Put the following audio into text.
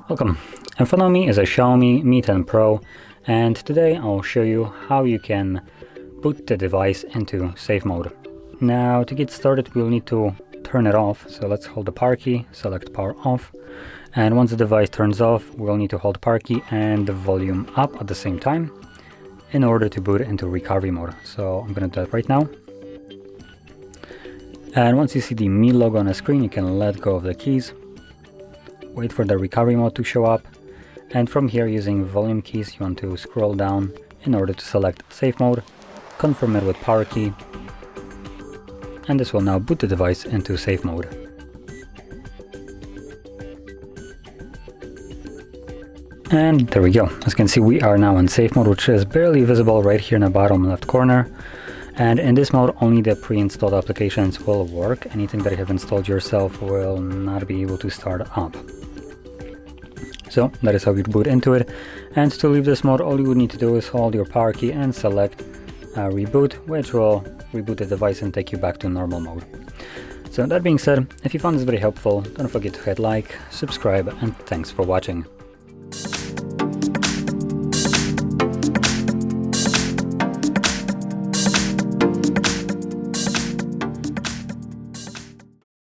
Welcome. In front of me is a Xiaomi Mi 10 Pro, and today I'll show you how you can boot the device into safe mode. Now, to get started, we'll need to turn it off. So let's hold the power key, select power off, and once the device turns off, we'll need to hold the power key and the volume up at the same time in order to boot it into recovery mode. So I'm going to do that right now. And once you see the Mi logo on the screen, you can let go of the keys, wait for the recovery mode to show up, and from here, using volume keys, you want to scroll down in order to select safe mode, confirm it with power key, and this will now boot the device into safe mode. And there we go. As you can see, we are now in safe mode, which is barely visible right here in the bottom left corner. And in this mode, only the pre-installed applications will work. Anything that you have installed yourself will not be able to start up. So that is how you boot into it. And to leave this mode, all you would need to do is hold your power key and select reboot, which will reboot the device and take you back to normal mode. So that being said, if you found this very helpful, don't forget to hit like, subscribe, and thanks for watching.